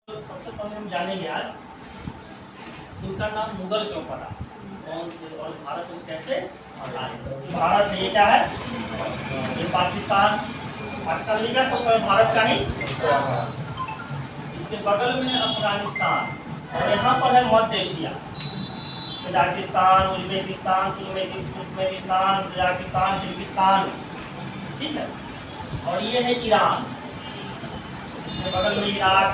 सबसे पहले हम जानेंगे आज इनका नाम मुगल क्यों पड़ा, कौन से और भारत में कैसे आए। भारत है, ये क्या है, ये पाकिस्तान नहीं है, तो भारत का ही। इसके बगल में अफगानिस्तान और यहाँ पर है मध्य Asia, Kazakhstan, Uzbekistan, Turkmenistan, Tajikistan, Kyrgyzstan, ठीक है। और ये है ईरान, इसके बगल में इराक,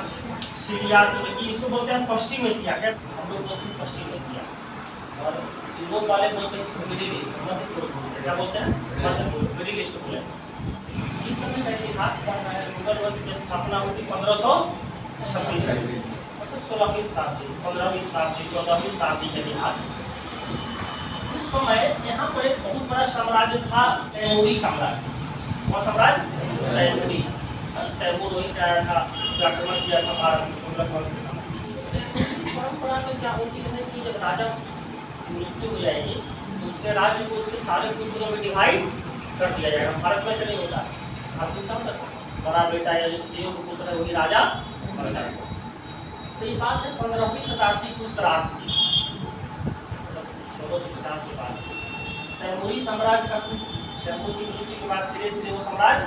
सीरिया, तुर्की, इसको बोलते हैं पश्चिम एशिया। क्या हम लोग बोलते हैं पश्चिम एशिया, और यूरोप वाले बोलते हैं इसको मिडिल ईस्ट, क्या बोलते हैं, मिडिल ईस्ट बोले। इस समय का इतिहास पढ़ना है। मुगल वंश की स्थापना हुई थी 1526, मतलब 16वीं शताब्दी, 15वीं शताब्दी, 14वीं शताब्दी के इतिहास। इस समय यहाँ पर एक बहुत बड़ा साम्राज्य था, तैमूरी साम्राज्य। और साम्राज्य तैमूरी, तैमूर वहीं से आया था, आक्रमण किया था भारत में मुगल वंश के समय। परंपरा में क्या होती है कि जब राजा मृत्यु हो जाएगी तो उसके राज्य को उसके सारे पुत्रों में डिवाइड कर दिया जाएगा। भारत में से नहीं होता, आपको क्या होता है, बड़ा बेटा या जो पुत्र है वही राजा बनता है। तो ये बात है 15वीं शताब्दी की उत्तरार्ध की, 1650 के बाद तैमूरी साम्राज्य का, तैमूर की मृत्यु के बाद धीरे धीरे वो साम्राज्य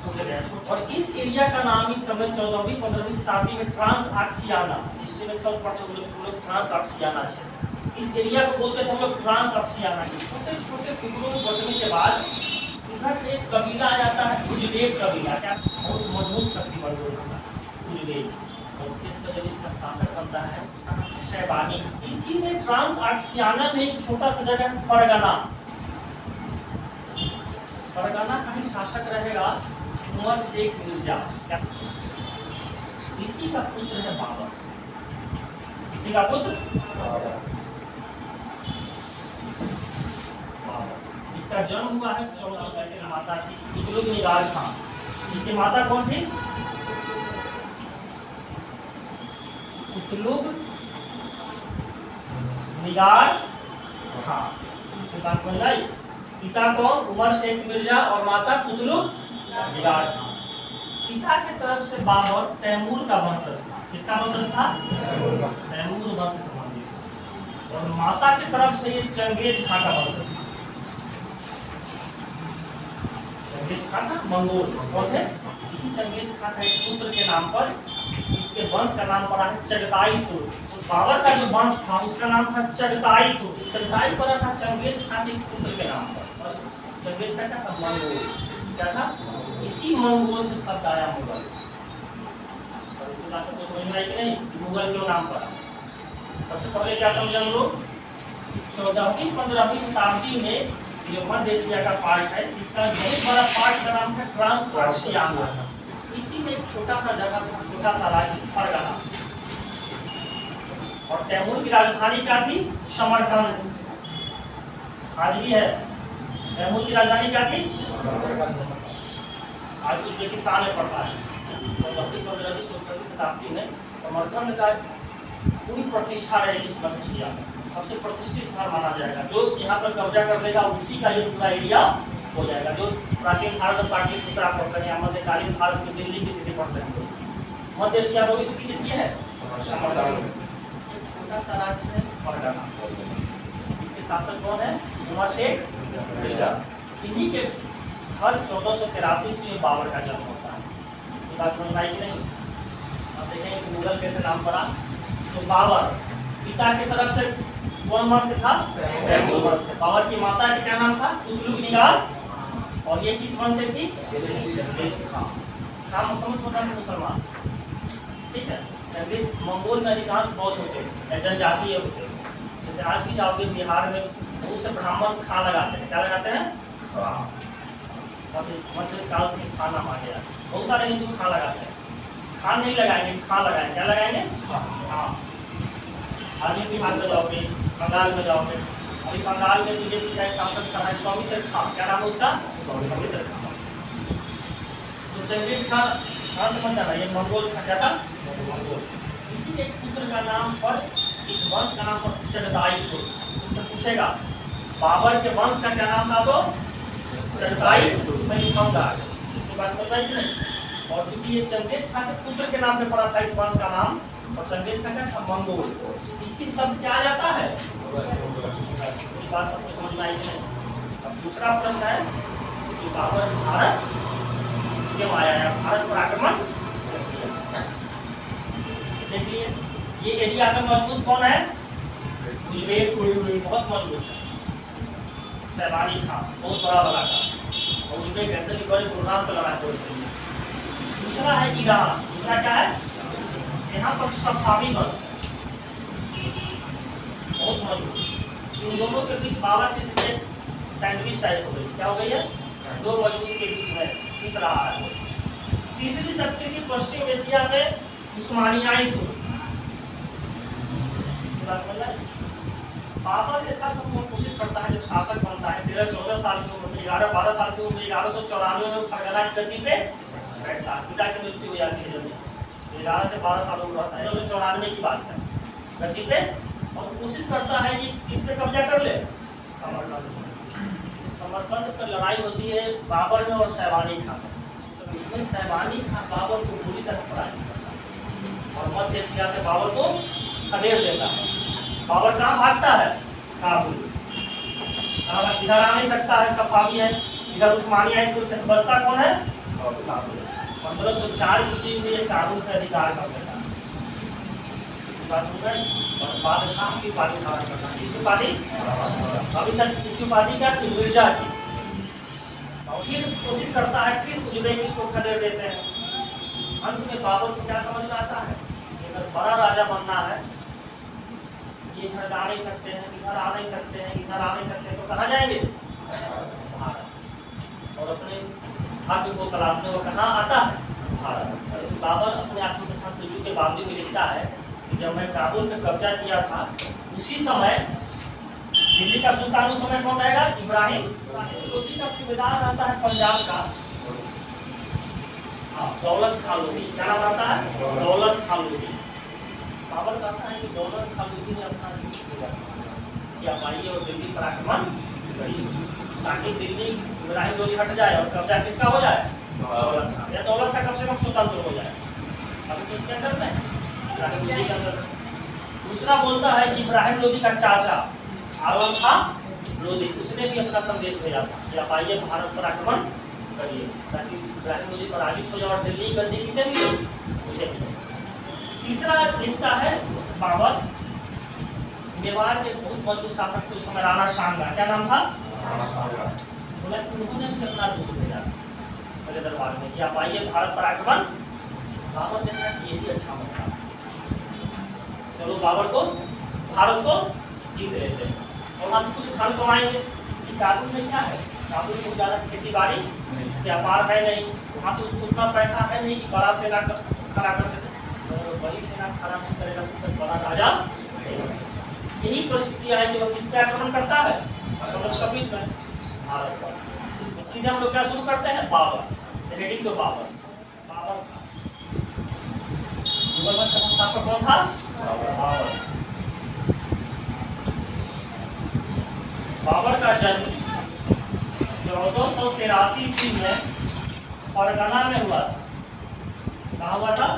टूट गया। और इस एरिया का नाम इस समय 14वीं 15वीं शताब्दी में ट्रांसआक्सियाना, हिस्ट्री में सब पढ़ते हुए ट्रांसआक्सियाना है। इस एरिया को बोलते थे हम लोग ट्रांसआक्सियाना। छोटे छोटे टुकड़ों में बंटने के बाद इधर से एक कबीला आ जाता है, उजबेक कबीला, क्या बहुत मजबूत शक्ति बन होता है उजबेक, और जिसका जब इसका शासक बनता है शैबानी। इसी में ट्रांसआक्सियाना में एक छोटा सा जगह है फरगना। फरगना का ही शासक रहेगा उमर शेख मिर्जा, इसी का पुत्र है बाबर, इसी का पुत्र बाबर। इसका जन्म हुआ है 1400 से। माता थी कुतुब निगार खान, इसकी माता कौन थी, कुतुब निगार खान। बात समझ आई। पिता कौन, उमर शेख मिर्जा, और माता कुतुब निगार खान। पिता की तरफ से बाबर तैमूर का वंशज था। किसका वंशज था, तैमूर वंश से संबंधित। और माता की तरफ से ये चंगेज खान का वंशज था। चंगेज खान था मंगोल, कौन थे, इसी चंगेज खान का एक पुत्र के नाम पर इसके वंश का नाम पड़ा है चगताई तुर्क। बाबर का जो वंश था उसका नाम था चगताई तुर्क। चगताई पड़ा था चंगेज खान के पुत्र के नाम पर, और चंगेज खान क्या था, मंगोल, क्या था, इसी मंगोल से शब्द आया मुगल। समझ में आई कि नहीं, मुगल क्यों नाम पड़ा। सबसे पहले क्या समझे हम लोग, 14वीं 15वीं शताब्दी में जो मध्य एशिया का पार्ट है, इसका बहुत बड़ा पार्ट का नाम है ट्रांसआक्सियाना। इसी में एक छोटा सा जगह था, छोटा सा राज्य फरगना। और तैमूर की राजधानी क्या थी, समरकंद, आज भी है। तैमूर की राजधानी क्या थी, आज उज्बेकिस्तान में पड़ता है। 14वीं 15वीं 16वीं शताब्दी में समरकंद का पूरी प्रतिष्ठा रहेगी इस मध्य एशिया में, सबसे प्रतिष्ठित शहर माना जाएगा। जो यहाँ पर कब्जा कर लेगा उसी का ये पूरा एरिया हो जाएगा। जो प्राचीन भारत और पाटलिपुत्र आप पढ़ते हैं, मध्यकालीन भारत में दिल्ली की स्थिति पढ़ते हैं, मध्य एशिया में स्थिति किसकी है, समरकंद। एक छोटा सा राज्य है फरगना, इसके शासक कौन है, उमर शेख मिर्जा। इन्हीं के हर 1483 से बाबर का जन्म होता है। ये बात समझ में आई कि नहीं। अब देखेंगे मुगल कैसे नाम पड़ा। तो बाबर पिता की तरफ से कौन वंश था, तैमूर वंश से। बाबर की माता का क्या नाम था, कुतुब निगार, और ये किस वंश से थी, चंगेज खान। खान मतलब मुसलमान, ठीक है। चंगेज मंगोल में अधिकांश बौद्ध होते हैं, जनजातीय होते हैं। जैसे आज भी जाओगे बिहार में बहुत से ब्राह्मण खान लगाते हैं, क्या लगाते हैं, अब इस मध्य काल से खाना आ गया। बहुत सारे हिंदू खान लगाते हैं, खान नहीं लगाएंगे, खान लगाएंगे, क्या लगाएंगे, हाँ। आज भी बिहार में जाओगे, बंगाल में जाओगे, अभी बंगाल में बीजेपी का एक सांसद का है सौमित्र खान, क्या नाम है उसका, सौमित्र खान। तो चंगेज खान कहाँ से बनता था, ये मंगोल था, क्या था, मंगोल। इसी एक पुत्र का नाम पर, इस वंश का नाम पर चगताई तुर्क। तो पूछेगा बाबर के वंश का क्या नाम था, तो चगताई तुर्क। मैं लिखूंगा, बात समझ आई कि नहीं। और चूंकि ये चंगेज खान के पुत्र के नाम पे पड़ा था इस वंश का नाम, और चंगेज खान का था मंगोल, इसी शब्द क्या आ जाता है? बात सबको समझ में आई कि नहीं? अब दूसरा प्रश्न है कि बाबर भारत क्यों आया है, भारत पर आक्रमण देखिए। ये एरिया में मजबूत कौन है? उज्बेक बहुत मजबूत है, सैबानी था, बहुत बड़ा था, और उज्बेक ऐसे भी बड़े गुरनाम से लड़ा कोई। दूसरा है ईरान, दूसरा क्या है? यहाँ पर सफावी वंश है, बहुत मजबूत। इन दोनों के बीच बाबर की स्थिति सैंडविच टाइप हो गई, क्या हो गई है? दो मजबूत के बीच में तीसरा है। तीसरी शक्ति थी पश्चिम एशिया में उस्मानियाई तुर्क। बाबर यथासंभव कोशिश करता है जब शासक बनता है 13-14 साल की उम्र में, 11-12 साल की उम्र में 1194 में फरगना की गद्दी पे बैठता है। पिता की मृत्यु हो जाती है जब 11 से 12 साल उम्र रहता है, 1994 की बात है, गद्दी पे, और कोशिश करता है कि किस पे कब्जा कर ले? समरकंद। समरकंद पर लड़ाई होती है बाबर में और सैबानी खान। इसमें सैबानी खान बाबर को पूरी तरह पराजित करता है और मध्य एशिया से बाबर को खदेड़ देता है। बाबर कहाँ भागता है? काबुल। इधर आ नहीं सकता है, सफावी है, इधर उस्मानी है, तो बचता कौन है? काबुल। 1504 ईस्वी में ये काबुल का अधिकार कर लेता है। और बादशाह की उपाधि धारण करता है। किसकी उपाधि? अभी तक इसकी उपाधि क्या थी? मिर्जा की। और फिर कोशिश करता है, फिर उज्बेक इसको खदेड़ देते हैं। अंत में बाबर को क्या समझ में आता है? अगर बड़ा राजा बनना है, ये इधर आ नहीं सकते हैं, इधर आ नहीं सकते हैं, इधर आ नहीं सकते हैं, तो कहाँ जाएंगे? भारत। और अपने भाग्य को तलाशने वो कहाँ आता है? भारत। बाबर अपने आत्मकथा तुजू के बावली में लिखता है कि जब मैं काबुल पे कब्जा किया था, उसी समय दिल्ली का सुल्तान उस समय कौन रहेगा? इब्राहिम लोधी का सूबेदार रहता है पंजाब का, दौलत खान लोधी। क्या नाम रहता है? दौलत खान लोधी। बाबर कहता है कि दौलत खान लोधी ने अपना कि आप आइए और दिल्ली पर आक्रमण करिए, ताकि दिल्ली इब्राहिम लोधी हट जाए और कब्जा किसका हो जाए? दौलत खान, या दौलत खान कम से कम स्वतंत्र हो जाए। अभी किसके अंदर में? इब्राहिम लोधी के अंदर। दूसरा बोलता है कि इब्राहिम लोधी का चाचा आलम खां लोधी, उसने भी अपना संदेश भेजा था कि आप आइए भारत पर आक्रमण करिए, ताकि इब्राहिम लोधी पराजित हो जाए और दिल्ली गद्दी किसे भी उसे। तीसरा लिखता है बाबर मेवाड़ के बहुत मजबूत शासक थे उस समय, राणा सांगा। क्या नाम था? उन्होंने भी अपना दूत भेजा मेरे दरबार में कि आप आइए भारत पर आक्रमण। बाबर देखा कि ये भी अच्छा मौका, चलो बाबर को भारत को जीत लेते हैं और वहाँ से कुछ धन कमाएंगे। काबुल में क्या है? काबुल में ज़्यादा खेती बाड़ी व्यापार है नहीं, वहाँ से उसको उतना पैसा है नहीं कि बड़ा सेना खड़ा कर सके, बड़ी सेना खड़ा नहीं करेगा तो बड़ा राजा। यही परिस्थिति है कि वो किस पे आक्रमण करता है? 1526 में भारत पर। सीधे हम लोग क्या शुरू करते हैं? बाबर, हेडिंग तो बाबर। बाबर था कौन था? बाबर। बाबर का जन्म 1483 ईस्वी में फरगना में हुआ। कहाँ हुआ था?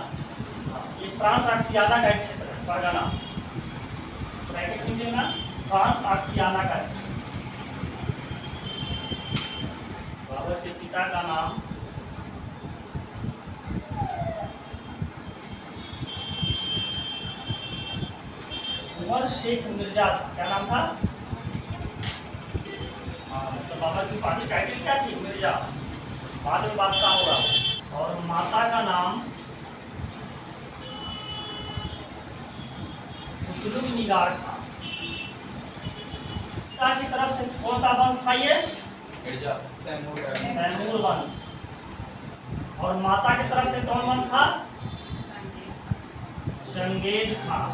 ये फ्रांस आक्सियाना का क्षेत्र है, फरगना। ब्रैकेट लीजिएगा, फ्रांस आक्सियाना का क्षेत्र। बाबर के पिता का नाम उमर शेख मिर्जा था। क्या नाम था? तो बाबर की पार्टी टाइटल क्या थी? मिर्जा। बाद में बादशाह हो रहा। और माता का नाम निगार था। पिता की तरफ से कौन सा वंश था? ये तैमूर वंश। और माता की तरफ से कौन वंश था? Genghis Khan.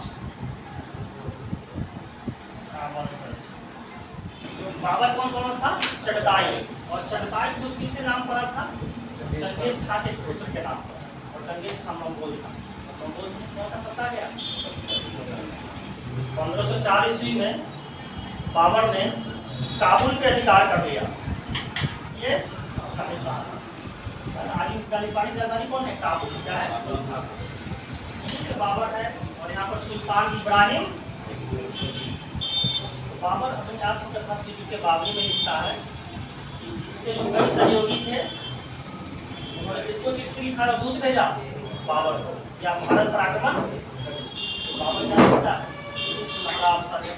बाबर कौन सा वंश था? चगताई। और चगताई को किससे नाम पड़ा था? चंगेज खान के पुत्र के नाम पर। और चंगेज खान मंगोल था। मंगोल से कौन सा सत्ता गया? 1504 ईस्वी में बाबर ने काबुल पे अधिकार कर लिया। ये अफगानिस्तानी राजधानी कौन है? काबुल। क्या है? बाबर है। और यहाँ पर सुल्तान इब्राहिम। बाबर अपनी आत्मकथा के बाबरी में लिखता है कि इसके जो कई सहयोगी थे उन्होंने इसको चिट्ठी लिखा, दूध भेजा बाबर को या भारत पर आक्रमण। बाबर क्या लिखता है?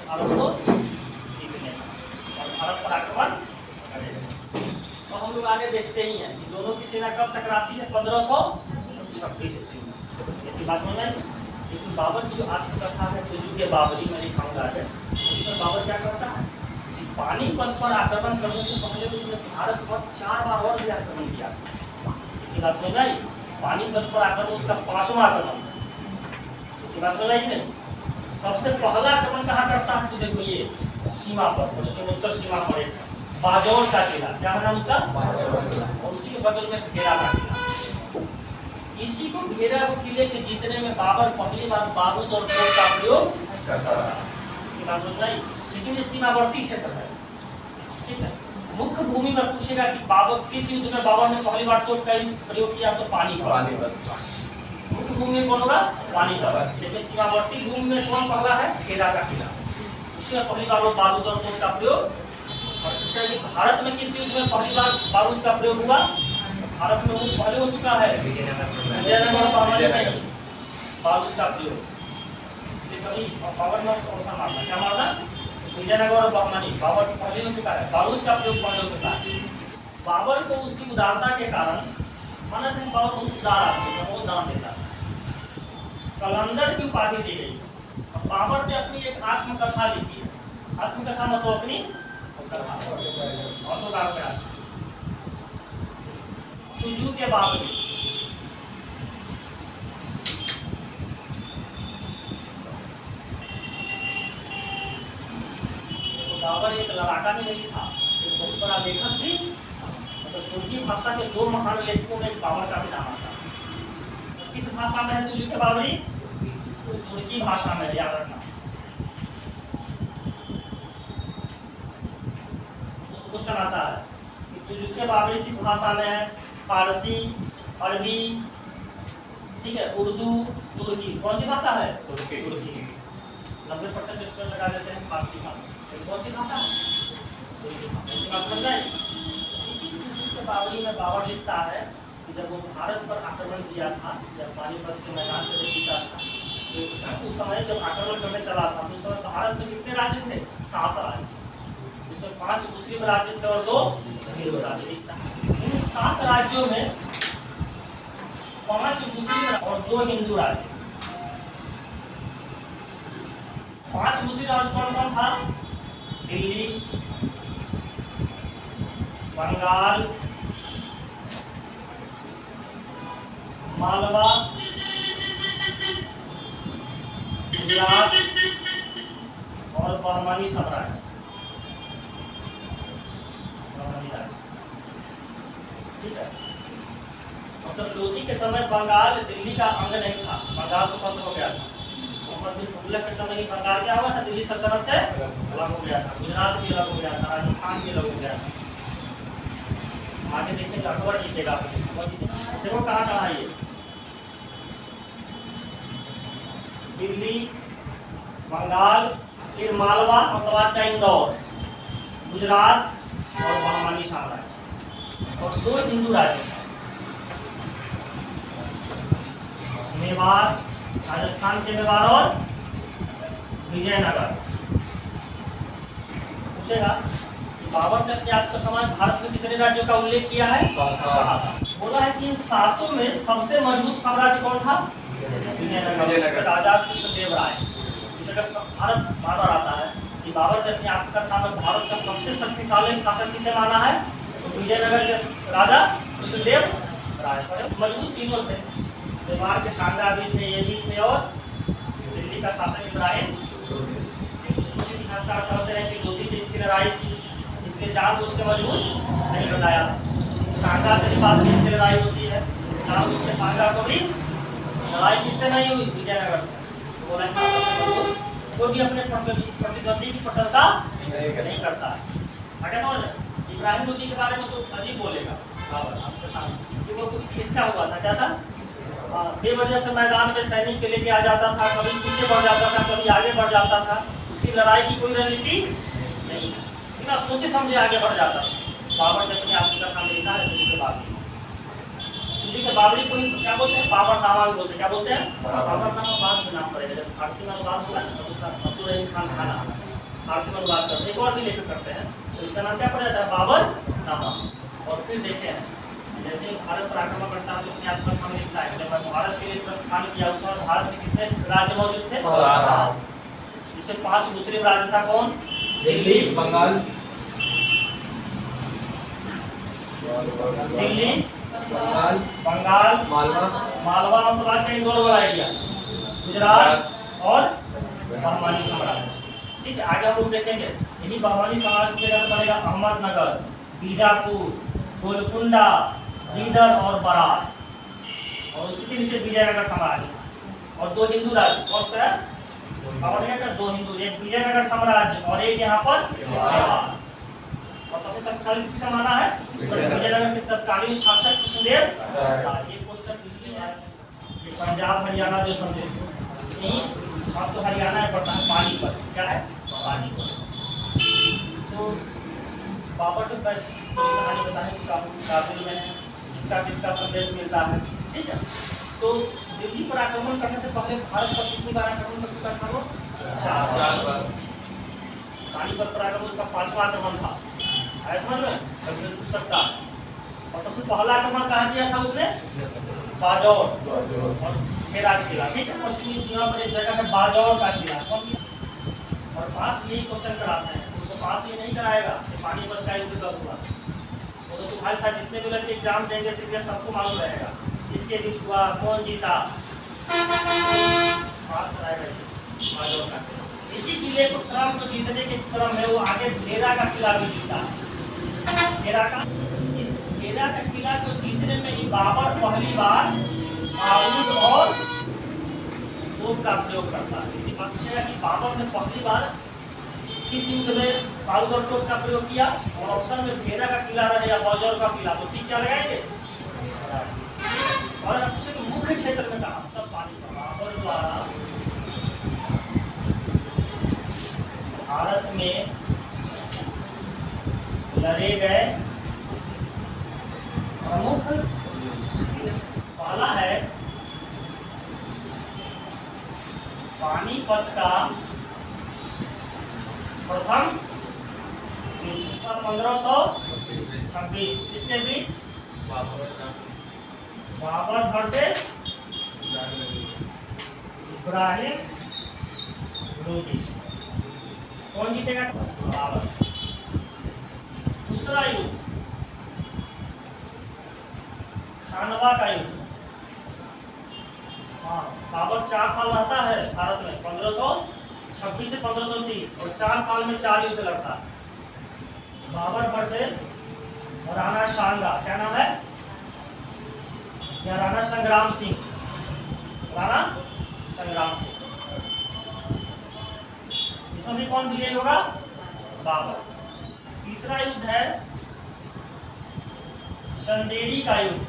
भारत को जीतने और भारत पर आक्रमण करेगा। तो हम लोग आगे देखते ही हैं कि दोनों की सेना कब टकराती है? 1526 ईस्वी में। बात समझ में? लेकिन बाबर की जो आत्मकथा है तुजुक बाबरी में लिखाऊंगा है, उसमें बाबर क्या करता है कि पानीपत पर आक्रमण करने से पहले उसने भारत पर 4 बार और भी आक्रमण किया। बात समझ में? पानीपत पर आक्रमण उसका 5वां आक्रमण। बात समझ में? नहीं, सबसे पहला आक्रमण कहाँ करता है? तो देखो ये सीमा पर, पश्चिमोत्तर सीमा पर एक बाजौर का किला, क्या नाम उसका? और उसी के बगल में घेरा का किला। इसी को घेरा को किले के जीतने में बाबर पहली बार बारूद और तोप का प्रयोग करता है। लेकिन ये सीमावर्ती क्षेत्र है, ठीक है। मुख्य भूमि में पूछेगा कि बाबर किस युद्ध में बाबर ने पहली बार तोप का प्रयोग किया? तो पानीपत। मुख्य भूमि में कौन होगा? पानीपत। लेकिन सीमावर्ती भूमि में कौन पहला है? घेरा का किला। उसमें पहली बार वो बारूद और तोप का प्रयोग। और पूछा कि भारत में किस युद्ध में पहली बार बारूद का प्रयोग हुआ? भारत में पहले हो चुका है विजयनगर बहमनी में बारूद का प्रयोग। कभी बाबर में कौन सा मारना? क्या मारना? विजयनगर और बहमनी बाबर पहले हो चुका है, बारूद का प्रयोग पहले हो चुका है। बाबर को उसकी उदारता के कारण माना था बाबर बहुत उदार आदमी था, बहुत दान देता था, कलंदर की उपाधि दी गई। बाबर ने अपनी एक आत्मकथा लिखी है। आत्मकथा मतलब अपनी तुजुक बाबरी। बाबर एक लड़ाका में नहीं था, एक बहुत बड़ा लेखक भी। मतलब तुर्की भाषा के 2 महान लेखकों में बाबर का भी नाम आता है। किस भाषा में है तुजुक बाबरी? तुर्की भाषा में, याद रखना। क्वेश्चन आता है कि तुजुक बाबरी किस भाषा में है? फारसी, अरबी, ठीक है, उर्दू, तुर्की। कौन सी भाषा है? तुर्की। 90% स्टूडेंट लगा देते हैं फारसी भाषा। कौन सी भाषा है? तुर्की भाषा। समझ गए? इसी तुजुक बाबरी में बाबर लिखता है कि जब वो भारत पर आक्रमण किया था, जब पानीपत के मैदान पर जीता था, तो उस समय जब आक्रमण करने चला था तो उस समय भारत में कितने राज्य थे? 7 राज्य। इसमें 5 मुस्लिम राज्य थे और 2 हिंदू राज्य। इन 7 राज्यों में 5 मुस्लिम और 2 हिंदू राज्य। 5 मुस्लिम राज्य कौन कौन था? दिल्ली, बंगाल, मालवा, गुजरात और बहमनी साम्राज्य। ठीक है। मतलब लोधी के समय बंगाल दिल्ली का अंग नहीं था, बंगाल स्वतंत्र हो गया था। तुगलक के समय ही बंगाल क्या हुआ था? दिल्ली सल्तनत से अलग हो गया था। गुजरात भी अलग हो गया था, राजस्थान भी अलग हो गया था। आगे देखेंगे अकबर जीतेगा। देखो कहाँ कहाँ ये दिल्ली, बंगाल, फिर मालवा मतलब आज का इंदौर, गुजरात और बहमनी साम्राज्य और 2 हिंदू राज्य, मेवाड़, राजस्थान के मेवाड़ और विजयनगर। पूछेगा कि बाबर ने अपने आत्मकथा भारत में कितने राज्यों का उल्लेख किया है? 7। बोला है कि इन 7 में सबसे मजबूत साम्राज्य कौन था? विजयनगर। राजा कृष्णदेव राय। भारत बार आता है कि बाबर ने अपनी आत्मकथा में भारत का सबसे शक्तिशाली शासक किसे माना है? तो विजयनगर के राजा कृष्णदेव राय। मजबूत तीनों थे, मेवाड़ के शांगा भी थे, ये भी थे, और दिल्ली का शासक इब्राहिम। कुछ इतिहासकार कहते हैं कि लोधी से इसकी लड़ाई थी, इसलिए जानबूझ के मजबूत नहीं बताया। शांगा से भी बात की इसकी लड़ाई होती है, जानबूझ के शांगा को भी लड़ाई किससे नहीं हुई? विजयनगर से। बोला कोई भी अपने प्रतिद्वंदी की प्रशंसा नहीं करता। आगे समझ? इब्राहिम लोधी के बारे में तो अजीब बोलेगा, कि वो कुछ खिसका हुआ था, क्या था? बेवजह से मैदान में सैनिक के लेके आ जाता था, कभी पीछे बढ़ जाता था, कभी आगे बढ़ जाता था, उसकी लड़ाई की कोई रणनीति नहीं, बिना सोचे समझे आगे बढ़ जाता था। बाबर ने अपने आप का नाम लिखा है दिल्ली के बाबरी। दिल्ली के बाबरी को क्या बोलते हैं? बाबरनामा भी बोलते हैं। क्या बोलते हैं? बाबरनामा बाद में नाम पड़ेगा, जब फारसी में अनुवाद होगा ना तो उसका अब्दुल रहीम खान खाना फारसी में अनुवाद करते हैं, एक और भी लेकर करते हैं, तो इसका नाम क्या पड़ जाता है? बाबरनामा। और फिर देखे हैं जैसे भारत पर आक्रमण करता है तो अपने आप का लिखता है, जब भारत के लिए प्रस्थान किया उस समय भारत में कितने राज्य मौजूद थे? 7। इसमें 5 मुस्लिम राज्य था। कौन? दिल्ली, बंगाल, दिल्ली, बंगाल, मालवा, मालवा और प्रदेश का इंदौर वाला एरिया, गुजरात और बहमानी साम्राज्य। ठीक है, आगे हम लोग देखेंगे यही बहमानी साम्राज्य के अंदर बनेगा अहमदनगर, बीजापुर, गोलकुंडा, बीदर और बरार, और उसी के नीचे विजयनगर साम्राज्य और 2 हिंदू राज्य। कौन सा? 2 हिंदू, एक विजयनगर साम्राज्य और एक यहाँ पर मेवाड़। और सबसे शक्तिशाली किसका माना है? विजयनगर के तत्कालीन शासक कृष्णदेव। ये क्वेश्चन इसलिए है कि पंजाब हरियाणा जो समझे नहीं, अब तो हरियाणा है, पड़ता है पानीपत। क्या है? पानीपत। तो बाबर के कहानी बताने की काबिल में किसका संदेश मिलता है। ठीक है, तो दिल्ली पर आक्रमण करने से पहले भारत पर कितनी बार आक्रमण कर चुका था? वो 4 बार। पानीपत पर आक्रमण उसका 5वां आक्रमण था, है समझ में? सकता। और सबसे पहला आक्रमण कहाँ किया था उसने? बाजौर और हेरा किला। ठीक है, पश्चिमी सीमा पर एक जगह है बाजौर का किला। कौन किया? और पास यही क्वेश्चन कराते हैं, उसको पास ये नहीं कराएगा कि पानीपत का युद्ध कब हुआ। तो तुम्हारे साथ जितने भी लड़के एग्जाम देंगे सीधे सबको मालूम रहेगा इसके बीच हुआ, कौन जीता, पास कराएगा बाजौर का। इसी किले को क्रम को जीतने के क्रम में वो आगे हेरा का किला भी जीता। हेरा का किला को जीतने में ही बाबर पहली बार बारूद और तोप का प्रयोग करता है। इसी बात से कि बाबर ने पहली बार किस युद्ध में बारूद और तोप का प्रयोग किया, और ऑप्शन में हेरा का किला रहे या बाजौर का किला, तो ठीक क्या लगाएंगे? और पूछे तो मुख्य क्षेत्र में कहा तब पानी बाबर द्वारा भारत में लड़े गए प्रमुख, पहला है पानीपत का प्रथम 1526। इसके बीच बाबर वर्सेस इब्राहिम लोदी। कौन जीतेगा? बाबर। दूसरा युद्ध खानवा का युद्ध। हाँ, बाबर 4 साल रहता है भारत में, 1526 से 1530, और 4 साल में 4 युद्ध लड़ता है। बाबर वर्सेस राणा सांगा, क्या नाम है? या राणा संग्राम सिंह, राणा संग्राम सिंह। इसमें भी कौन विजयी होगा? बाबर। तीसरा युद्ध है चंदेरी का युद्ध,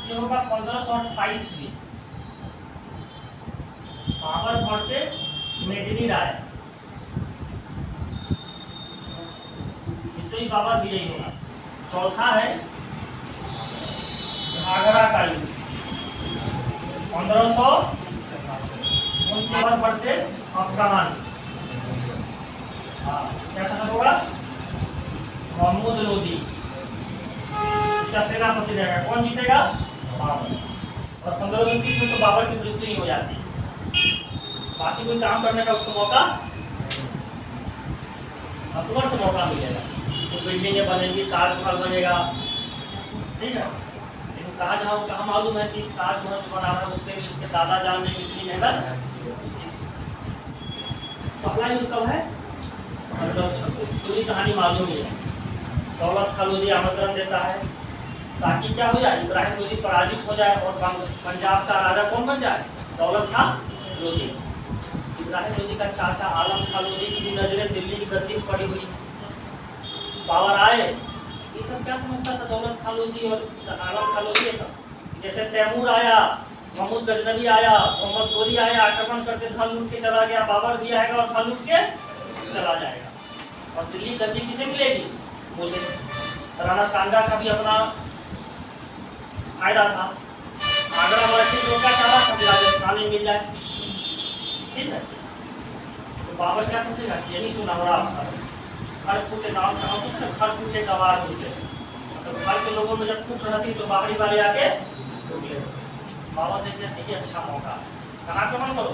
ये होगा 1528 ईस्वी। बाबर वर्सेस मेदिनी राय, इसमें भी बाबर विजयी होगा। चौथा है घाघरा का युद्ध, 1500 बाबर वर्सेस अफगान। क्या शासक होगा? महमूद लोदी, इसका सेनापति रहेगा। कौन जीतेगा? बाबर। और 1530 में तो बाबर की मृत्यु ही हो जाती, बाकी कोई काम करने का उसको मौका, अकबर से मौका मिलेगा, तो बिल्डिंगें बनेंगी, ताजमहल बनेगा। ठीक है, लेकिन शाहजहां को कहाँ मालूम है कि ताजमहल बना रहा है, उसके लिए उसके दादा जान ने कितनी मेहनत। पहला युद्ध कब है? 1526। पूरी कहानी मालूम ही है। दौलत खां लोधी आमंत्रण देता है ताकि क्या हो जाए, इब्राहिम लोधी पराजित हो जाए और पंजाब का राजा कौन बन जाए? दौलत खां लोधी। इब्राहिम लोधी का चाचा आलम खां लोधी की नजरें दिल्ली की गद्दी पर पड़ी हुई। बाबर आए ये सब क्या समझता था दौलत खान लोधी और आलम खान लोधी? ये सब जैसे तैमूर आया, महमूद गजनवी आया, मोहम्मद गोरी आया, आक्रमण करके धन लूट के चला गया, बाबर भी आएगा और धन लूट के चला जाएगा, और दिल्ली गद्दी किसे मिलेगी? मुझे। राणा सांगा का भी अपना फायदा था, आगरा मस्जिद रोका चाहा था कि राजस्थान में मिल जाए, ठीक है। तो बाबर क्या समझेगा कि यही सुना हो रहा आप घर फूटे नाम कहा होता है, घर फूटे गवार फूटे, तो घर के लोगों में जब फूट रहती तो बाहरी वाले आके टूट ले। बाबा देखते हैं कि अच्छा मौका, कहाँ आक्रमण करो,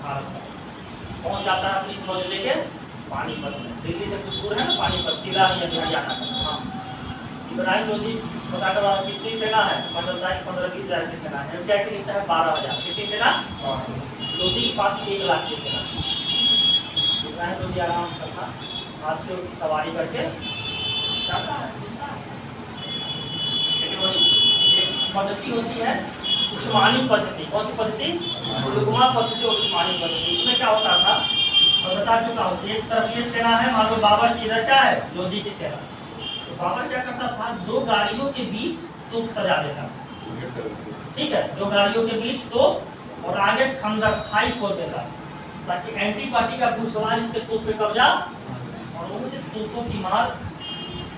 भारत में पहुंच जाता है अपनी फौज लेके पानीपत में। दिल्ली से कुछ दूर है ना पानीपत, जिला ही हरियाणा का। हाँ, इब्राहिम लोधी पता करो कितनी सेना है, मतलब 15-20 हज़ार की सेना है। एनसीआरटी लिखता है 12,000। कितनी सेना? लोधी के पास 1 लाख की सेना। इब्राहिम लोधी आराम से था, हाथियों की सवारी करके जाता है। लेकिन वही पद्धति होती है उस्मानी पद्धति। कौन सी पद्धति? लुगमा पद्धति और उस्मानी पद्धति। इसमें क्या होता था मैं बता चुका हूँ। एक तरफ ये सेना है, मान लो बाबर की, इधर क्या है? लोधी की सेना। तो बाबर क्या करता था, 2 गाड़ियों के बीच तोप सजा देता था, ठीक है, 2 गाड़ियों के बीच तोप, और आगे खंदक खाई खोद देता ताकि एंटी पार्टी का घुड़सवार इसके तोप पे कब्जा, और उनसे तोपों की मार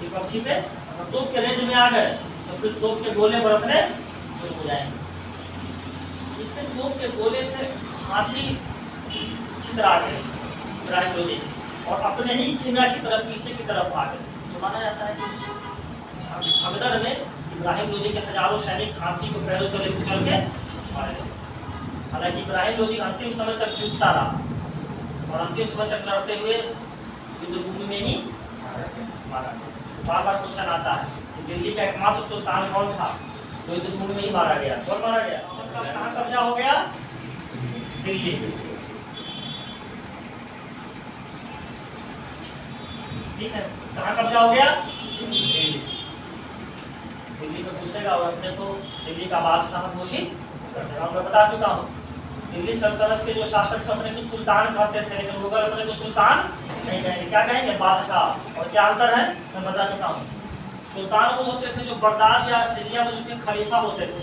विपक्षी पे, अगर तोप के रेंज में आ गए तो फिर तोप के गोले बरसने शुरू हो जाएंगे। इसमें तोप के गोले से हाथी छितरा गए इब्राहिम लोधी, और अपने ही सीमा की तरफ, पीछे की तरफ भागे। तो माना जाता है कि भगदड़ में इब्राहिम लोधी के हजारों सैनिक हाथी को पैरों तले कुचल के मारे गए। हालांकि इब्राहिम लोधी अंतिम समय तक चुस्ता रहा, और अंतिम समय तक लड़ते हुए युद्धभूमि में ही मारा गया। बार बार क्वेश्चन आता है कि दिल्ली का एकमात्र सुल्तान कौन था जो युद्धभूमि में ही मारा गया? कौन मारा गया? कहाँ कब्जा हो गया? दिल्ली। ठीक है, कहाँ कब्जा हो गया? दिल्ली। दिल्ली में घुसेगा और अपने को दिल्ली का बादशाह घोषित कर देगा। मैं बता चुका हूँ, दिल्ली सल्तनत के जो शासक थे अपने को सुल्तान कहते थे, लेकिन मुगल अपने को सुल्तान नहीं कहेंगे, क्या कहेंगे? बादशाह। और क्या अंतर है मैं बता चुका हूँ। सुल्तान वो होते थे जो बगदाद या सीरिया में जिसके खलीफा होते थे,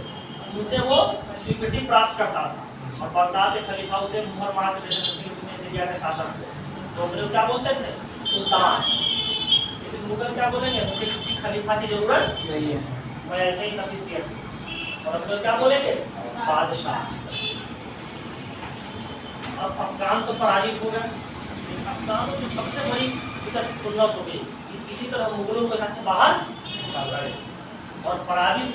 उनसे वो स्वीकृति प्राप्त करता था, और बगदाद के खलीफा उसे मुहर मार के देते थे कि सीरिया के शासक थे, तो अपने क्या बोलते थे? सुल्तान। लेकिन मुगल क्या बोलेंगे? मुझे किसी खलीफा की जरूरत नहीं है, मैं ऐसे ही सफिशिएंट। और अपने क्या बोलेंगे? बादशाह। अब अफगान तो पराजित हो गए। अफगानों की सबसे बड़ी उन्नत हो गई, इसी तरह मुगलों को यहाँ से बाहर निकाल रहे। और पराजित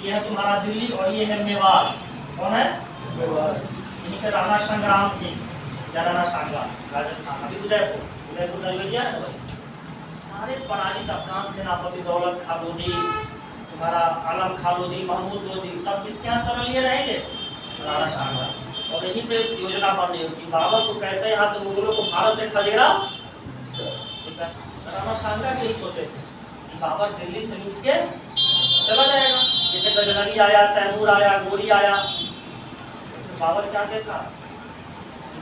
ये है तुम्हारा दिल्ली, और ये है मेवाड़। कौन है? मेवाड़। इन्हीं के राणा संग्राम सिंह या राणा सांगा, राजस्थान। अभी उदयपुर नजरिया है ना भाई। सारे पराजित अफगान सेनापति दौलत खान लोधी, तुम्हारा आलम खान लोधी, महमूद लोधी, सब किसके यहाँ शरण लिए रहेंगे? राणा सांगा। और यहीं पे योजना बन रही होगी बाबर को कैसे यहाँ से मुगलों को भारत से खदेड़ा। राणा सांगा के सोचे थे कि बाबर दिल्ली से लूट के चला जाएगा, जैसे गजनवी आया, तैमूर आया, गोरी आया। तो बाबर क्या देखा,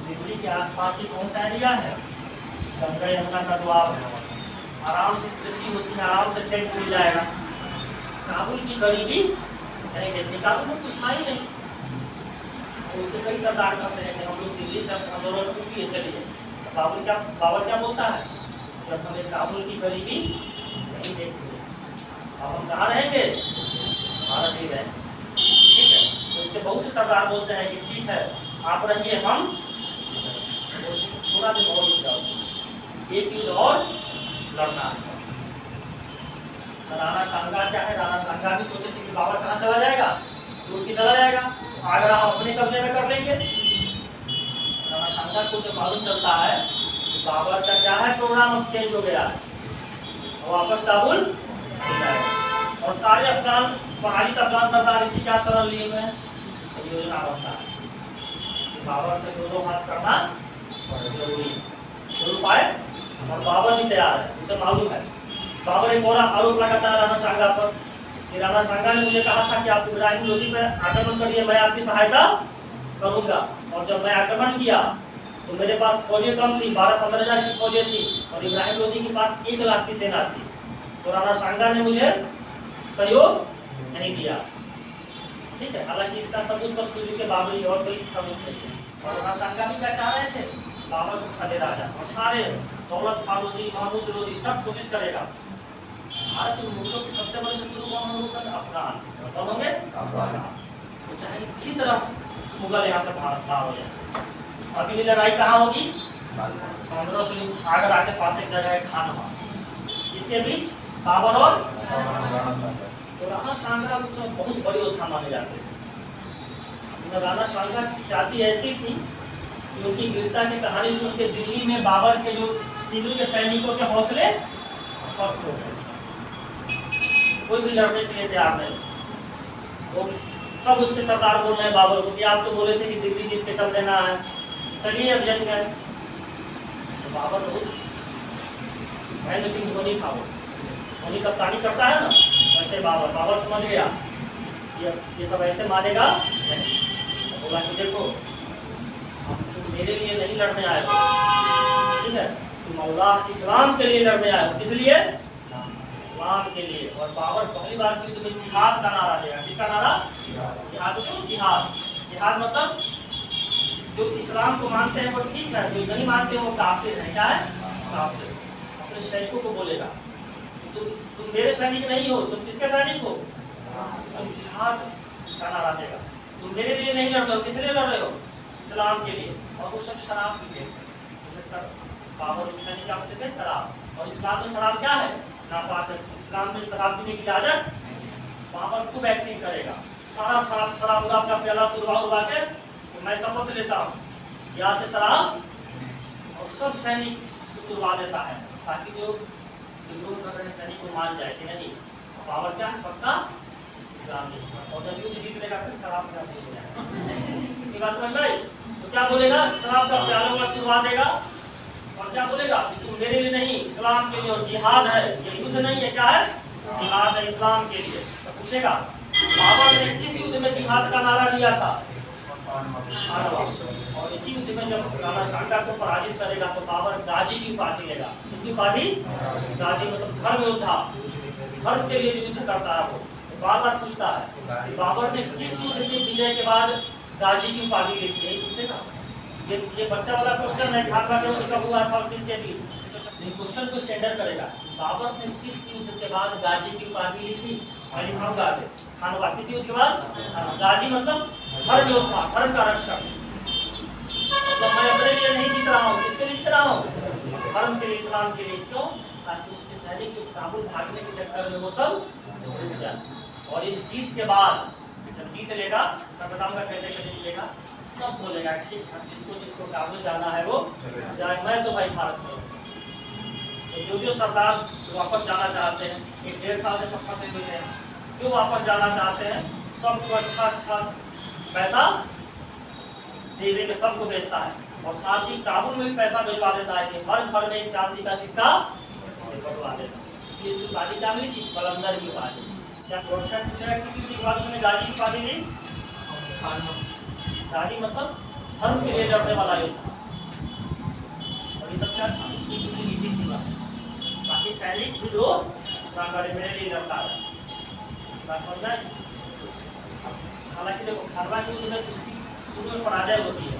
दिल्ली के आसपास ही कौन सा एरिया है? गंगा यमुना का द्वार है, आराम से कृषि होती है, आराम से टैक्स मिल जाएगा। काबुल की गरीबी नहीं, काबुल में कुछ था ही नहीं। उसके कई सरदार कहते हैं कि हम लोग दिल्ली से आंदोलन को किए चलिए। बाबर क्या बोलता है? जब हमें काबुल की गरीबी नहीं देखी, अब हम कहाँ रहेंगे? भारत ही रहेंगे, ठीक है। तो उसके बहुत से सरदार बोलते हैं कि ठीक है आप रहिए, हम पूरा दिन और रुक जाओ, एक युद्ध और लड़ना है। राणा सांगा क्या है? राणा सांगा भी सोचे थे कि बाबर कहाँ चला जाएगा? लूट के चला जाएगा, आगरा हम अपने कब्जे में कर लेंगे। राणा सांगा को जो मालूम चलता है कि बाबर का क्या है प्रोग्राम अब चेंज हो गया है, वापस काबुल हो जाएगा। और सारे अफगान पराजित अफगान सरदार इसी क्या शरण लिए हुए हैं। तो योजना बनता है कि बाबर से दोनों हाथ करना जरूरी है, पाए। और बाबर भी तैयार है, उसे मालूम है। बाबर एक और आरोप लगाता है राणा सांगा पर कि राणा सांगा ने मुझे कहा था कि आप इब्राहिम लोधी पर आक्रमण करिए, मैं आपकी सहायता करूंगा। और जब मैं आक्रमण किया तो मेरे पास फौजें कम थी, 12-15 हज़ार की फौजें थी, और इब्राहिम लोधी के पास 1 लाख की सेना थी। तो राणा सांगा ने मुझे सहयोग नहीं दिया। ठीक है, हालांकि इसका सबूत बस तुझे के बाबरी और कोई सबूत नहीं है। और राणा सांगा भी क्या चाह रहे थे, बाबर को खड़े राजा और सारे दौलत फारूकी महमूद लोधी सब कोशिश करेगा। भारत के मुल्कों के सबसे बड़े शत्रु कौन होंगे? अफगान। कौन होंगे? अफगान। तो चाहे किसी तरह मुगल यहाँ से भारत बाहर हो जाए। अभी लड़ाई कहाँ होगी? समुद्र से आगरा के पास एक जगह है खानवा, इसके बीच बाबर और तो राणा सांगा उस समय बहुत बड़ी योद्धा माने जाते थे। राणा सांगा की ख्याति ऐसी थी क्योंकि वीरता की कहानी सुन के दिल्ली में बाबर के जो शिविर के सैनिकों के हौसले पस्त हो गए, कोई भी लड़ने के लिए तैयार नहीं। वो सब उसके सरदार बोल रहे हैं बाबर को कि आप तो बोले थे कि दिल्ली जीत के चल देना है, चलिए अब जीत गए। तो बाबर बहुत महेंद्र सिंह धोनी था, वो धोनी कप्तानी करता है ना, वैसे बाबर समझ गया ये सब ऐसे मानेगा नहीं। तो बोला कि देखो तुम मेरे लिए नहीं लड़ने आए हो, ठीक है, तुम अल्लाह इस्लाम के लिए लड़ने आए हो। किस लिए? इस्लाम के लिए। और बाबर पहली बार से तुम्हें जिहाद का नारा देगा। किसका नारा? जिहाद। जिहाद जिहाद मतलब जो इस्लाम को मानते हैं वो ठीक है, जो नहीं मानते वो काफिर है। क्या है? काफिर। अपने सैनिकों को बोलेगा तुम मेरे सैनिक नहीं हो, तुम किसके सैनिक हो? तुम जिहाद का नारा देगा। तुम मेरे लिए नहीं लड़ रहे हो, किस लिए लड़ रहे हो? इस्लाम के लिए। और वो सब शराब पीते थे, बाबर के सैनिक क्या पीते थे? शराब। और इस्लाम में शराब क्या है? नापाक है। इस्लाम में शराब पीने की इजाजत। बाबर खूब एक्टिंग करेगा, सारा शराब उड़ा का प्याला तुड़वा के तो मैं शपथ लेता हूँ यहाँ से शराब, और सब सैनिक तुड़वा देता है ताकि जो विरोध कर रहे सैनिक को मान जाए कि नहीं बाबर क्या है? पक्का इस्लाम नहीं। और जब युद्ध जीत लेगा फिर शराब का हो जाएगा। बात समझ गई? तो क्या बोलेगा? शराब का प्याला तुड़वा देगा और क्या बोलेगा कि तुम मेरे लिए नहीं, इस्लाम के लिए। और जिहाद है, ये युद्ध नहीं है, क्या है? जिहाद है इस्लाम के लिए। तो पूछेगा बाबर ने किस युद्ध में जिहाद का नारा दिया था? और इसी युद्ध में जब राणा सांगा को पराजित करेगा तो बाबर गाजी की उपाधि लेगा। किसकी उपाधि? गाजी मतलब धर्म योद्धा, धर्म के लिए युद्ध करता है। वो बार बार पूछता है बाबर ने किस युद्ध के विजय के बाद गाजी की उपाधि ली थी, यही पूछेगा। ये बच्चा वाला क्वेश्चन है, खानवा के युद्ध कब हुआ था और किसके बीच? क्वेश्चन को स्टैंडर्ड करेगा। बाबर ने किस युद्ध के बाद गाजी की उपाधि ली थी? खानवा। किस युद्ध के बाद? गाजी मतलब धर्म योद्धा, धर्म का रक्षक। मतलब मैं अपने लिए नहीं जीत रहा हूँ, किसके लिए जीत रहा हूँ? धर्म के लिए, इस्लाम के लिए। क्यों? ताकि उसके सैनिक जो काबुल भागने के चक्कर में वो सब रुक जाए। और इस जीत के बाद जब जीत लेगा तब बताऊंगा कैसे कैसे जीतेगा, तब बोलेगा ठीक है जिसको काबुल जाना है वो जाए, मैं तो भाई भारत में। तो जो सरदार वापस जाना चाहते हैं, 1.5 साल से सब फंसे हुए हैं, जो वापस जाना चाहते हैं सबको अच्छा पैसा दे के सबको बेचता है। और साथ ही काबुल में भी पैसा भिजवा देता है कि हर घर में एक चांदी का सिक्का बटवा देता। इसलिए उसकी उपाधि क्या मिली थी? कलंदर की उपाधि। क्या क्वेश्चन पूछेगा किसी भी बाद उसने गाजी की उपाधि दी? गाजी मतलब धर्म के लिए लड़ने वाला योद्धा। और ये सब क्या था? उसकी पूरी नीति थी बस, बाकी सैनिक भी लोग मेरे लिए लड़ता है। बात समझ में आई? हालांकि देखो खानवा की युद्ध में उसकी शुरू में पराजय होती है,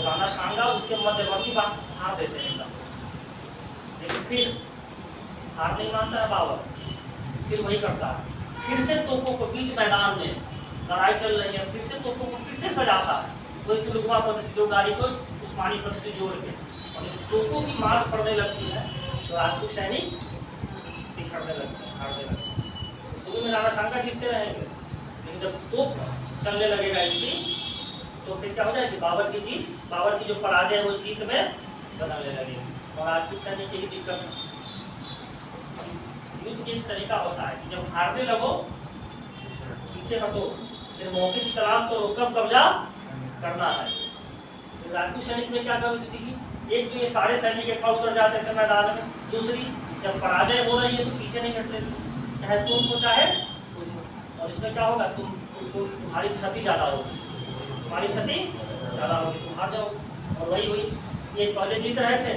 राणा सांगा उसके मध्यवर्ती बात हार देते हैं एकदम। लेकिन फिर हार नहीं मानता है बाबर, फिर वही करता है, फिर से तोपों को बीच मैदान में लड़ाई चल रही है, फिर से तोपों को फिर से सजाता है, वही तुलुकवा पद्धति, दो गाड़ी को उस्मानी पद्धति जोड़ के। और जब तोपों की मार पड़ने लगती है तो राजपूत सैनिक पिछड़ने लगते हैं, हारने लगते हैं। शुरू में राणा सांगा जीतते रहेंगे, लेकिन जब तोप चलने लगेगा इसकी तो फिर क्या हो जाएगी? बाबर की जीत, बाबर की जो पराजय है वो जीत में बदलने लगेगी। और राजपूत सैनिक की दिक्कत है, युद्ध एक तरीका होता है कि जब हारने लगो पीछे हटो, फिर मौके की तलाश करो कब कब्जा करना है। तो राजपूत सैनिक में क्या करती थी? एक तो ये सारे सैनिक एक उतर जाते थे मैदान में, दूसरी जब पराजय हो रही है तो पीछे नहीं हटते थे, चाहे तुमको चाहे कुछ। और इसमें क्या होगा? तुम्हारी क्षति ज्यादा होगी, तुम्हारी क्षति तुम हार जाओ। और वही ये पहले जीत रहे थे,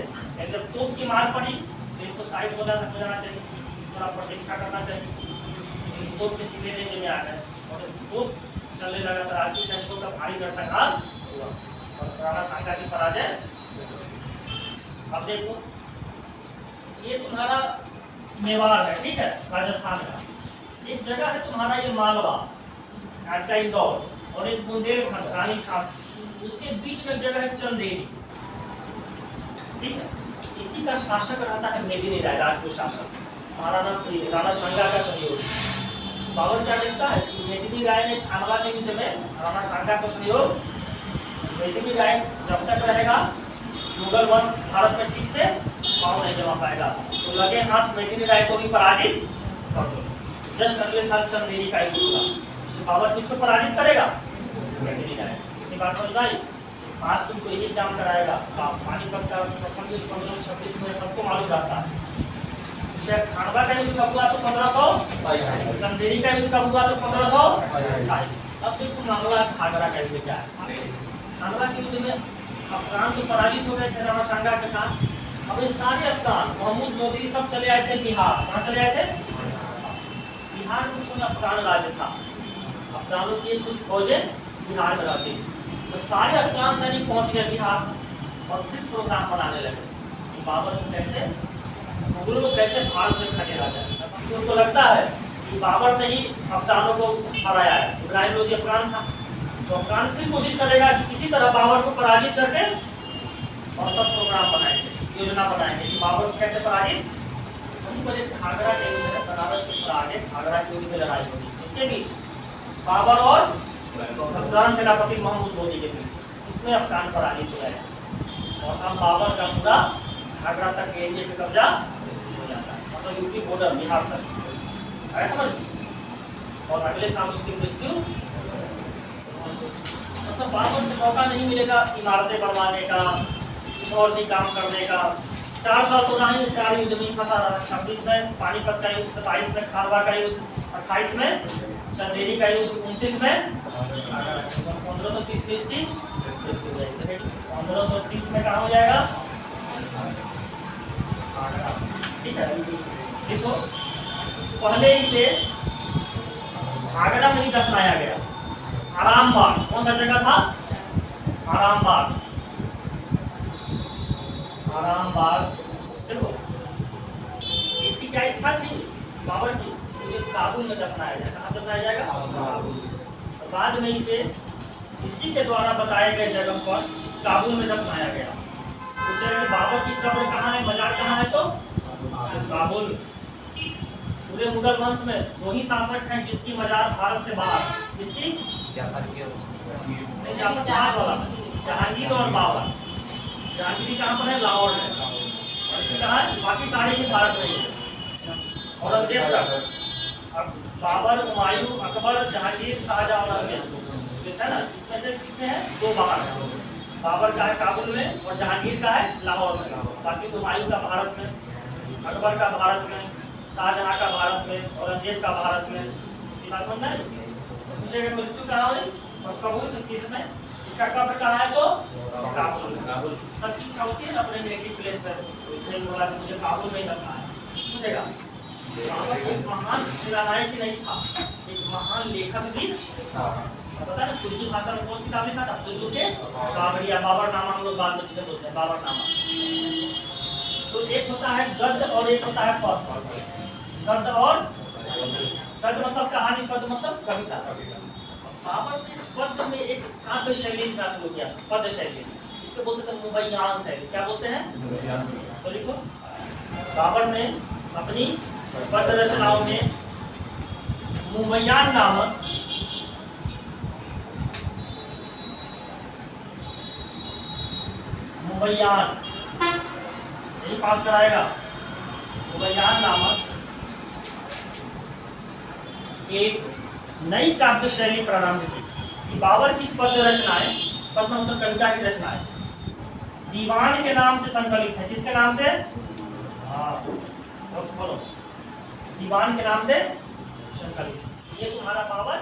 जब तोप की मार पड़ी दिल को साइड हो जाना चाहिए, थोड़ा प्रतीक्षा करना चाहिए। तोप के सीधे रेंज में आ गए और तोप चलने लगा तो राजपूत सैनिकों का भारी नरसंहार हुआ और राणा सांगा की पराजय। अब देखो ये तुम्हारा मेवाड़ है, ठीक है, राजस्थान का। एक जगह है तुम्हारा ये मालवा, आज का इंदौर, और एक बुंदेलखंड रानी शासन, उसके बीच में एक जगह है चंदेरी, ठीक है। इसी का शासक रहता है मेदिनी राय, राजपूत शासक, महाराणा राणा सांगा का सहयोगी। बाबर क्या देखता है कि मेदिनी राय ने खानवा के युद्ध में राणा सांगा को सहयोग, मेदिनी राय जब तक रहेगा मुगल वंश भारत में ठीक से पाँव नहीं जमा पाएगा, तो लगे हाथ मेदिनी राय को भी पराजित कर दो। जस्ट अगले साल चंदेरी का युद्ध हुआ, बाबर किसको पराजित करेगा? मेदिनी राय। इसकी बात समझ आई? आज तुमको यही एग्जाम कराएगा, पानीपत का प्रथम युद्ध 1526 में सबको मालूम रहता है। खानवा का युद्ध कब हुआ? तो 1500। चंदेरी का युद्ध कब हुआ? तो 1500। अब देखो मामला खागरा का युद्ध क्या है। खागरा के युद्ध में अफगान तो पराजित हो गए थे राणा सांगा के साथ। अब ये सारे अफगान, महमूद लोधी सब चले आए थे बिहार। कहाँ चले आए थे? बिहार में उस समय अफगान राज्य था, अफगानों की कुछ फौजें बिहार में रहती थी। तो सारे अफगान सैनिक पहुंच गए बिहार और फिर प्रोग्राम बनाने लगे कि बाबर को कैसे, मुगलों को कैसे भारत में खदेड़ा जाए। उनको लगता है कि बाबर ने ही अफगानों को हराया है, इब्राहिम लोधी अफगान था, तो अफगान फिर कोशिश करेगा कि किसी तरह बाबर को पराजित करके, और सब प्रोग्राम बनाएंगे, योजना बनाएंगे कि बाबर को कैसे पराजित। वहीं पर एक खागरा के युद्ध है, बनारस के थोड़ा आगे खागरा के युद्ध में लड़ाई होगी, इसके बीच बाबर और अफगान सेनापति महमूद लोधी के बीच। इसमें अफगान पराजित हो गए और अब बाबर का पूरा खागरा तक के एरिया पे कब्जा हो जाता है, मतलब यूपी बॉर्डर बिहार तक, है समझ। और अगले साल उसकी मृत्यु, मतलब बाबर को मौका नहीं मिलेगा इमारतें बनवाने का, कुछ और भी काम करने का। 4 साल तो रहा ही, 4 युद्ध में फंसा रहा। 26 में पानीपत का युद्ध, 27 में खानवा का युद्ध, 28 में चंदेरी का युद्ध, 29 में 1530 में इसकी मृत्यु हो जाएगी। 1530 में कहाँ हो जाएगा? ठीक है, देखो पहले इसे आगरा में ही दफनाया गया। आरामबाग, कौन सा जगह था? आरामबाग, आरामबाग। देखो इसकी क्या इच्छा थी बाबर की? मुझे काबुल में दफनाया जाए। कहाँ दफनाया जाएगा? काबुल। बाद में इसे इसी के द्वारा बताए गए जगह पर काबुल में दफनाया गया। पूछे कि बाबर की कब्र कहाँ है, मजार कहाँ है? तो काबुल। पूरे मुगल वंश में 2 ही शासक हैं जिनकी मजार भारत से बाहर। इसकी जहांगीर और बाबर। जहांगीर कहाँ पर है? लाहौर में। और इसकी कहाँ है? बाकी सारे भी भारत में ही है। औरंगजेब तक, अब बाबर, हुमायूं, अकबर, जहांगीर, शाहजहां, औरंगजेब है ना, इसमें से किसमें है? 2 बाहर है। बाबर का है काबुल में और जहांगीर का है लाहौर में। बाकी हुमायूं का भारत में, अकबर का भारत में, शाहजहां का भारत में, औरंगजेब का भारत में। ये बात समझना है। पूछेगा मृत्यु कहाँ हुई और कब हुई? तो 30 में। इसका कब्र कहाँ है? तो काबुल में। काबुल सबकी इच्छा होती है ना अपने नेटिव प्लेस पर, तो इसलिए बोला कि मुझे काबुल में ही रखना है। पूछेगा एक महान सेनानायक ही नहीं था, एक महान लेखक भी पता है। तुर्की भाषा में कौन किताब लिखा था? तुर्की के बाबरिया, बाबरनामा हम लोग बाद में जिसे बोलते हैं, बाबरनामा। तो एक होता है गद्य और एक होता है पद। गद्य और गद्य मतलब कहानी, पद मतलब कविता। बाबर ने पद में एक काव्य शैली का शुरू किया, पद शैली। इसको बोलते थे मुबैयान शैली। क्या बोलते हैं? तो लिखो, बाबर ने अपनी पद रचनाओं में मुबैयान नामक मुबैयान, यही पास कराएगा, मुबैयान नामक एक नई काव्य शैली प्रारंभ की। बाबर की पद रचनाएं, पद मतलब कविता की रचनाएं, दीवान के नाम से संकलित है। किसके नाम से? बोलो, दीवान के नाम से संकलित। ये तुम्हारा बाबर